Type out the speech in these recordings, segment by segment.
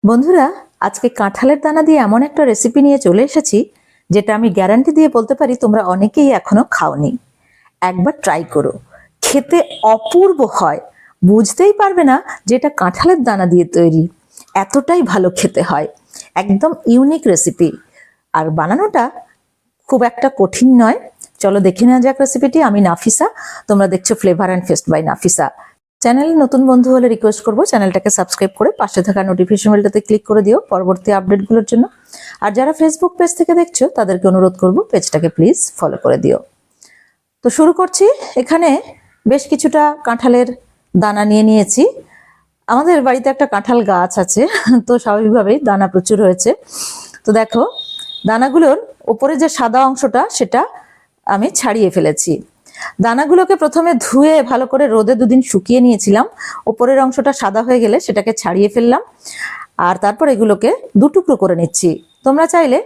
বন্ধুরা, আজকে কাঁঠালের দানা দিয়ে এমন একটা রেসিপি নিয়ে চলে এসেছি যেটা আমি গ্যারান্টি দিয়ে বলতে পারি তোমরা অনেকেই এখনো খাওনি। একবার ট্রাই করো, খেতে অপূর্ব হয়। বুঝতেই পারবে না যে এটা কাঁঠালের দানা দিয়ে তৈরি, এতটাই ভালো খেতে হয়। একদম ইউনিক রেসিপি, আর বানানোটা খুব একটা কঠিন নয়। চলো দেখে নেওয়া যাক রেসিপিটি। আমি নাফিসা, তোমরা দেখছো flavour and fest by Nafisa. চ্যানেলে নতুন বন্ধু হলে রিকোয়েস্ট করবো চ্যানেলটাকে সাবস্ক্রাইব করে পাশে থাকা নোটিফিকেশন বেলটাতে ক্লিক করে দিও পরবর্তী আপডেটগুলোর জন্য। আর যারা ফেসবুক পেজ থেকে দেখছো তাদেরকে অনুরোধ করবো পেজটাকে প্লিজ ফলো করে দিও। তো শুরু করছি। এখানে বেশ কিছুটা কাঁঠালের দানা নিয়ে নিয়েছি। আমাদের বাড়িতে একটা কাঁঠাল গাছ আছে, তো স্বাভাবিকভাবেই দানা প্রচুর হয়েছে। তো দেখো, দানাগুলোর উপরে যে সাদা অংশটা সেটা আমি ছাড়িয়ে ফেলেছি। দানাগুলোকে প্রথমে ধুয়ে ভালো করে রোদে দুদিন শুকিয়ে নিয়েছিলাম। উপরের অংশটা সাদা হয়ে গেলে সেটাকে ছাড়িয়ে ফেললাম, আর তারপর এগুলোকে দু টুকরো করে নিচ্ছি। তোমরা চাইলে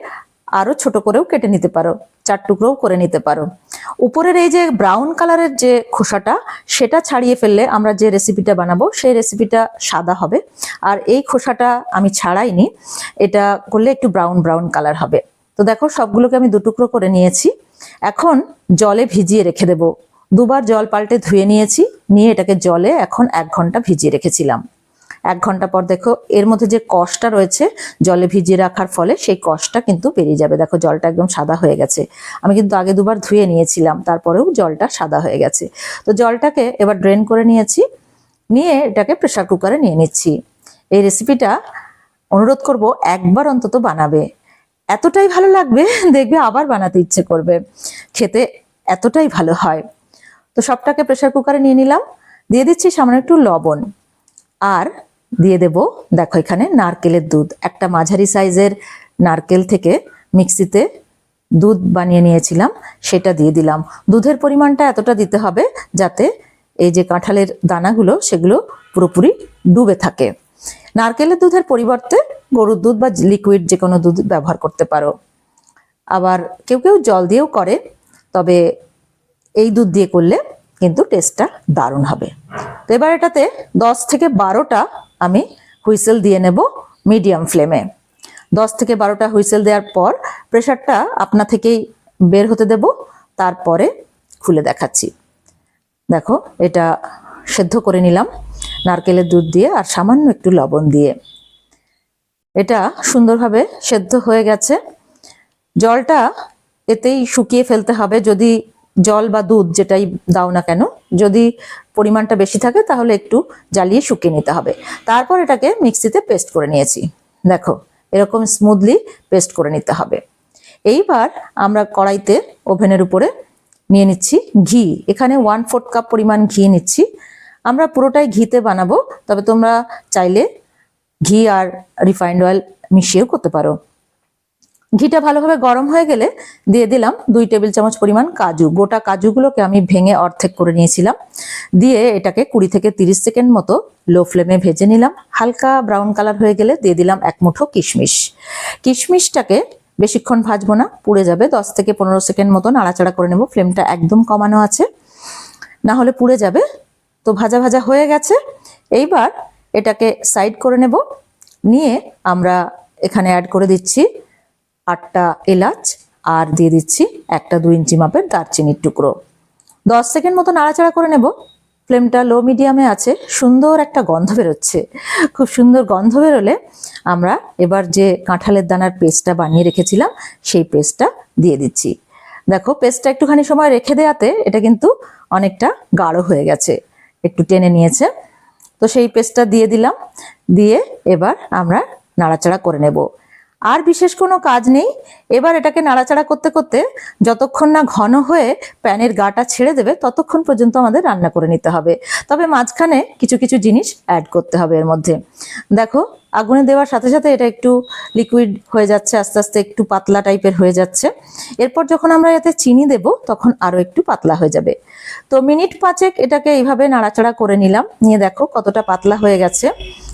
আরো ছোট করেও কেটে নিতে পারো, 4 টুকরোও করে নিতে পারো। উপরের এই যে ব্রাউন কালারের যে খোসাটা সেটা ছাড়িয়ে ফেললে আমরা যে রেসিপিটা বানাবো সেই রেসিপিটা সাদা হবে। আর এই খোসাটা আমি ছাড়াইনি, এটা করলে একটু ব্রাউন ব্রাউন কালার হবে। তো দেখো, সবগুলোকে আমি 2 টুকরো করে নিয়েছি। এখন জলে ভিজিয়ে রেখে দেব। 2বার জল পাল্টে ধুয়ে নিয়েছি, নিয়ে এটাকে জলে এখন 1 ঘন্টা ভিজিয়ে রেখেছিলাম। 1 ঘন্টা পর দেখো, এর মধ্যে যে কষটা রয়েছে জলে ভিজিয়ে রাখার ফলে সেই কষটা কিন্তু বেরিয়ে যাবে। দেখো, জলটা একদম সাদা হয়ে গেছে। আমি কিন্তু আগে 2বার ধুয়ে নিয়েছিলাম, তারপরেও জলটা সাদা হয়ে গেছে। তো জলটাকে এবার ড্রেন করে নিয়েছি, নিয়ে এটাকে প্রেসার কুকারে নিয়ে নিচ্ছি। এই রেসিপিটা অনুরোধ করব একবার অন্তত বানাবে, এতটাই ভালো লাগবে, দেখবে আবার বানাতে ইচ্ছে করবে। খেতে এতটাই ভালো হয়। তো সবটাকে প্রেসার কুকারে নিয়ে নিলাম। দিয়ে দিচ্ছি সামান্য একটু লবণ, আর দিয়ে দেব দেখো এখানে নারকেলের দুধ। একটা মাঝারি সাইজের নারকেল থেকে মিক্সিতে দুধ বানিয়ে নিয়েছিলাম, সেটা দিয়ে দিলাম। দুধের পরিমাণটা এতটা দিতে হবে যাতে এই যে কাঁঠালের দানাগুলো সেগুলো পুরোপুরি ডুবে থাকে। নারকেলের দুধের পরিবর্তে গরুর দুধ বা লিকুইড যে কোনো দুধ ব্যবহার করতে পারো। আবার কেউ কেউ জল দিয়েও করে, তবে এই দুধ দিয়ে করলে কিন্তু টেস্টটা দারুণ হবে। তো এবার এটাতে 10 থেকে 12টা আমি হুইসেল দিয়ে নেব মিডিয়াম ফ্লেমে। 10 থেকে 12টা হুইসেল দেওয়ার পর প্রেসারটা আপনা থেকেই বের হতে দেব, তারপরে খুলে দেখাচ্ছি। দেখো, এটা সেদ্ধ করে নিলাম নারকেলের দুধ দিয়ে আর সামান্য একটু লবণ দিয়ে। এটা সুন্দরভাবে সেদ্ধ হয়ে গেছে। জলটা এতেই শুকিয়ে ফেলতে হবে, যদি জল বা দুধ যেটাই দাও না কেন, যদি পরিমাণটা বেশি থাকে তাহলে একটু জ্বালিয়ে শুকিয়ে নিতে হবে। তারপর এটাকে মিক্সিতে পেস্ট করে নিয়েছি। দেখো, এরকম স্মুথলি পেস্ট করে নিতে হবে। এইবার আমরা কড়াইতে ওভেনের উপরে নিয়ে নিচ্ছি ঘি। এখানে 1/4 কাপ পরিমাণ ঘি নিচ্ছি। আমরা পুরোটাই ঘিতে বানাবো, তবে তোমরা চাইলে ঘি আর রিফাইন্ড অয়েল মিশিয়েও করতে পারো। ঘিটা ভালোভাবে গরম হয়ে গেলে দিয়ে দিলাম 2 টেবিল চামচ পরিমাণ কাজু। গোটা কাজুগুলোকে আমি ভেঙে অর্ধেক করে নিয়েছিলাম। দিয়ে এটাকে 20 থেকে 30 সেকেন্ড মতো লো ফ্লেমে ভেজে নিলাম। হালকা ব্রাউন কালার হয়ে গেলে দিয়ে দিলাম 1 মুঠো কিশমিশ। কিশমিশটাকে বেশিক্ষণ ভাজবো না, পুড়ে যাবে। 10 থেকে 15 সেকেন্ড মতো নাড়াচাড়া করে নেব। ফ্লেমটা একদম কমানো আছে, না হলে পুড়ে যাবে। তো ভাজা ভাজা হয়ে গেছে। এইবার এটাকে সাইড করে নেব। নিয়ে আমরা এখানে অ্যাড করে দিচ্ছি 8টা এলাচ, আর দিয়ে দিচ্ছি একটা 2 ইঞ্চি মাপের দারচিনির টুকরো। 10 সেকেন্ড মতো নাড়াচাড়া করে নেব। ফ্লেমটা লো মিডিয়ামে আছে। সুন্দর একটা গন্ধ বেরোচ্ছে। খুব সুন্দর গন্ধ বেরোলে আমরা এবার যে কাঁঠালের দানার পেস্টটা বানিয়ে রেখেছিলাম সেই পেস্টটা দিয়ে দিচ্ছি। দেখো, পেস্টটা একটুখানি সময় রেখে দেওয়াতে এটা কিন্তু অনেকটা গাঢ় হয়ে গেছে, একটু টেনে নিয়েছে। তো সেই পেস্টটা দিয়ে দিলাম। দিয়ে এবার আমরা নাড়াচাড়া করে নেব। আর বিশেষ কোনো কাজ নেই। এবার এটাকে নাড়াচাড়া করতে করতে যতক্ষণ না ঘন হয়ে প্যানের গাটা ছেড়ে দেবে ততক্ষণ পর্যন্ত আমাদের রান্না করে নিতে হবে। তবে মাঝখানে কিছু কিছু জিনিস অ্যাড করতে হবে এর মধ্যে। দেখো, আগুনে দেওয়ার সাথে সাথে এটা একটু লিকুইড হয়ে যাচ্ছে, আস্তে আস্তে একটু পাতলা টাইপের হয়ে যাচ্ছে। এরপর যখন আমরা এতে চিনি দেব তখন আরো একটু পাতলা হয়ে যাবে। তো মিনিট 5 এটাকে এইভাবে নাড়াচাড়া করে নিলাম। নিয়ে দেখো কতটা পাতলা হয়ে গেছে।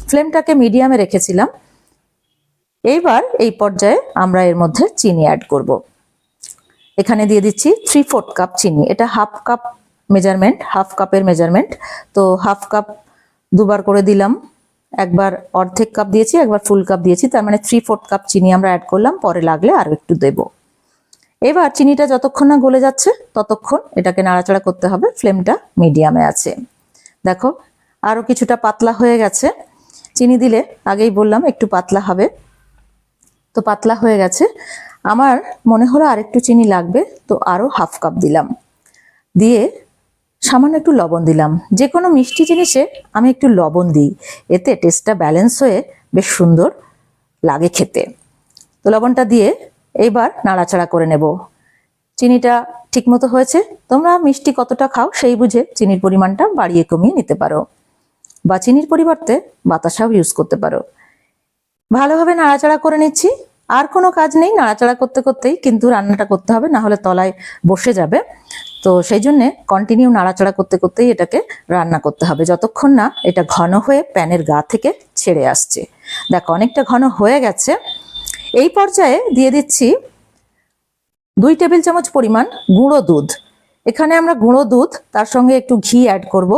ফ্লেমটাকে মিডিয়ামে রেখেছিলাম। এইবার এই পর্যায়ে আমরা এর মধ্যে চিনি অ্যাড করব। এখানে দিয়ে দিচ্ছি 3/4 কাপ চিনি। এটা হাফ কাপ মেজারমেন্ট, হাফ কাপের মেজারমেন্ট। তো হাফ কাপ 2বার করে দিলাম। একবার অর্ধেক কাপ দিয়েছি, একবার ফুল কাপ দিয়েছি, তার মানে 3/4 কাপ চিনি আমরা অ্যাড করলাম, পরে লাগলে আরো একটু দেব। এবার চিনিটা যতক্ষণ না গলে যাচ্ছে ততক্ষণ এটাকে নাড়াচাড়া করতে হবে, ফ্লেমটা মিডিয়ামে আছে। দেখো আরো কিছুটা পাতলা হয়ে গেছে, চিনি দিলে আগেই বললাম একটু পাতলা হবে, তো পাতলা হয়ে গেছে। আমার মনে হলো আরেকটু চিনি লাগবে, তো আরো 1/2 কাপ দিলাম, দিয়ে সামান্য একটু লবণ দিলাম। যে কোনো মিষ্টি জিনিসে আমি একটু লবণ দিই, এতে টেস্টটা ব্যালেন্স হয়ে বেশ সুন্দর লাগে খেতে। তো লবণটা দিয়ে এইবার নাড়াচাড়া করে নেব। চিনিটা ঠিকমতো হয়েছে, তোমরা মিষ্টি কতটা খাও সেই বুঝে চিনির পরিমাণটা বাড়িয়ে কমিয়ে নিতে পারো, বা চিনির পরিবর্তে বাতাসাও ইউজ করতে পারো। ভালোভাবে নাড়াচাড়া করে নিচ্ছি, আর কোনো কাজ নেই, নাড়াচাড়া করতে করতেই কিন্তু রান্নাটা করতে হবে, না হলে তলায় বসে যাবে। তো সেই জন্যে কন্টিনিউ নাড়াচাড়া করতে করতেই এটাকে রান্না করতে হবে, যতক্ষণ না এটা ঘন হয়ে প্যানের গা থেকে ছেড়ে আসছে। দেখো অনেকটা ঘন হয়ে গেছে। এই পর্যায়ে দিয়ে দিচ্ছি 2 টেবিল চামচ পরিমাণ গুঁড়ো দুধ। এখানে আমরা গুঁড়ো দুধ, তার সঙ্গে একটু ঘি অ্যাড করব,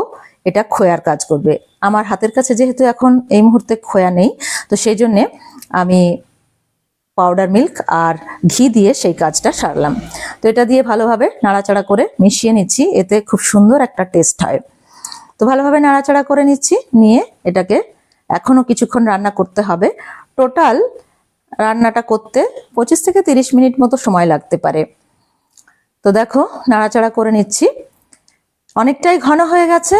এটা খোয়ার কাজ করবে। আমার হাতের কাছে যেহেতু এখন এই মুহূর্তে খোয়া নেই, তো সেই জন্যে আমি পাউডার মিল্ক আর ঘি দিয়ে সেই কাজটা সারলাম। তো এটা দিয়ে ভালোভাবে নাড়াচাড়া করে মিশিয়ে নিচ্ছি, এতে খুব সুন্দর একটা টেস্ট হয়। তো ভালোভাবে নাড়াচাড়া করে নিচ্ছি, নিয়ে এটাকে এখনো কিছুক্ষণ রান্না করতে হবে। টোটাল রান্নাটা করতে 25 থেকে 30 মিনিট মতো সময় লাগতে পারে। তো দেখো নাড়াচাড়া করে নিচ্ছি, অনেকটাই ঘন হয়ে গেছে।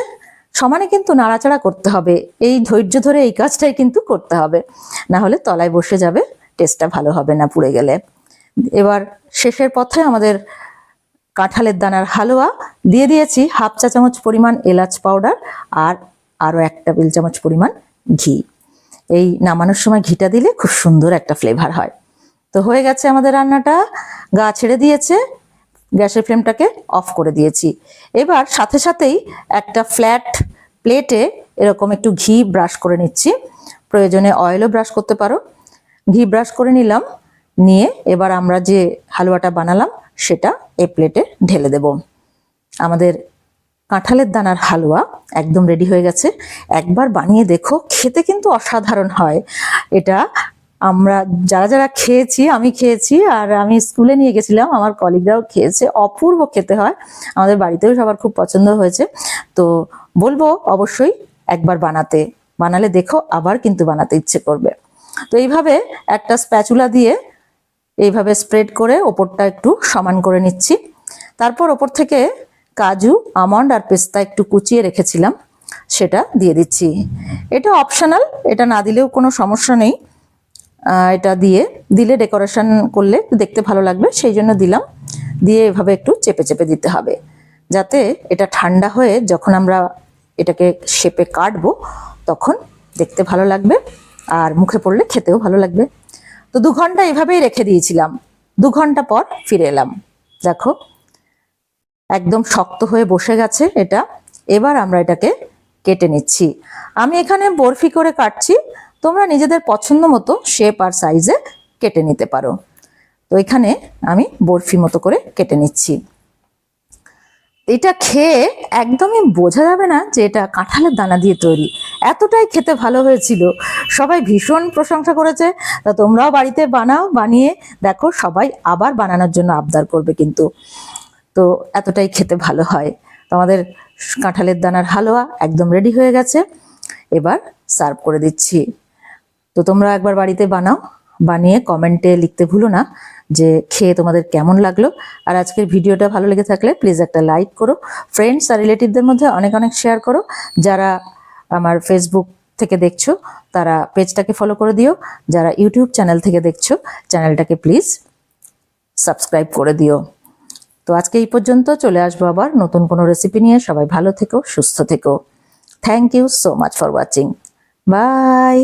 সমানে কিন্তু নাড়াচাড়া করতে হবে, এই ধৈর্য ধরে এই কাজটাই কিন্তু করতে হবে, না হলে তলায় বসে যাবে, টেস্টটা ভালো হবে না পুড়ে গেলে। এবার শেষের পথে আমাদের কাঁঠালের দানার হালুয়া দিয়ে দিয়েছি, 1/2 চা চামচ পরিমাণ এলাচ পাউডার আর আরো 1 টেবিল চামচ পরিমাণ ঘি। এই নামানোর সময় ঘিটা দিলে খুব সুন্দর একটা ফ্লেভার হয়। তো হয়ে গেছে আমাদের রান্নাটা, গা ছেড়ে দিয়েছে, গ্যাসের ফ্লেমটাকে অফ করে দিয়েছি। এবার সাথে সাথেই একটা ফ্ল্যাট প্লেটে এরকম একটু ঘি ব্রাশ করে নিচ্ছি, প্রয়োজনে অয়েলও ব্রাশ করতে পারো। ঘি ব্রাশ করে নিলাম, নিয়ে এবার আমরা যে হালুয়াটা বানালাম সেটা এই প্লেটে ঢেলে দেব। আমাদের কাঁঠালের দানার হালুয়া একদম রেডি হয়ে গেছে। একবার বানিয়ে দেখো, খেতে কিন্তু অসাধারণ হয়। এটা আমরা যারা যারা খেয়েছি, আমি খেয়েছি আর আমি স্কুলে নিয়ে গেছিলাম, আমার কলিগরাও খেয়েছে, অপূর্ব খেতে হয়। আমাদের বাড়িতেও সবার খুব পছন্দ হয়েছে। তো বলবো অবশ্যই একবার বানালে দেখো আবার কিন্তু বানাতে ইচ্ছে করবে। তো এইভাবে একটা স্প্যাচুলা দিয়ে এইভাবে স্প্রেড করে ওপরটা একটু সমান করে নিচ্ছি। তারপর ওপর থেকে কাজু, আমন্ড আর পেস্তা একটু কুচিয়ে রেখেছিলাম, সেটা দিয়ে দিচ্ছি। এটা অপশনাল, এটা না দিলেও কোনো সমস্যা নেই। এটা দিলে ডেকোরেশন করলে দেখতে ভালো লাগবে, সেই জন্য দিলাম। দিয়ে এভাবে একটু চেপে চেপে দিতে হবে, যাতে এটা ঠান্ডা হয়ে যখন আমরা এটাকে শেপে কাটবো তখন দেখতে ভালো লাগবে আর মুখে পড়লে খেতেও ভালো লাগবে। তো 2 ঘন্টা এভাবেই রেখে দিয়েছিলাম। 2 ঘন্টা পর ফিরে এলাম, দেখো একদম শক্ত হয়ে বসে গেছে এটা। এবার আমরা এটাকে কেটে নিচ্ছি। আমি এখানে বরফি করে কাটছি, তোমরা নিজেদের পছন্দ মতো শেপ আর সাইজে কেটে নিতে পারো। তো এখানে আমি বরফি মতো করে কেটে নিচ্ছি। এটা খেয়ে একদমই বোঝা যাবে না যে এটা কাঁঠালের দানা দিয়ে তৈরি, এতটাই খেতে ভালো হয়েছিল। সবাই ভীষণ প্রশংসা করেছে। তা তোমরাও বাড়িতে বানাও, বানিয়ে দেখো, সবাই আবার বানানোর জন্য আবদার করবে কিন্তু। তো এতটাই খেতে ভালো হয়। তো আমাদের কাঁঠালের দানার হালুয়া একদম রেডি হয়ে গেছে, এবার সার্ভ করে দিচ্ছি। তো তোমরা একবার বাড়িতে বানাও, বানিয়ে কমেন্টে লিখতে ভুলো না যে খেয়ে তোমাদের কেমন লাগলো। আর আজকের ভিডিওটা ভালো লেগে থাকলে প্লিজ একটা লাইক করো, ফ্রেন্ডস আর রিলেটিভদের মধ্যে অনেক অনেক শেয়ার করো। যারা আমার ফেসবুক থেকে দেখছো তারা পেজটাকে ফলো করে দিও, যারা ইউটিউব চ্যানেল থেকে দেখছো চ্যানেলটাকে প্লিজ সাবস্ক্রাইব করে দিও। তো আজকে এই পর্যন্ত, চলে আসবো আবার নতুন কোনো রেসিপি নিয়ে। সবাই ভালো থেকো, সুস্থ থেকো। Thank you so much for watching. By.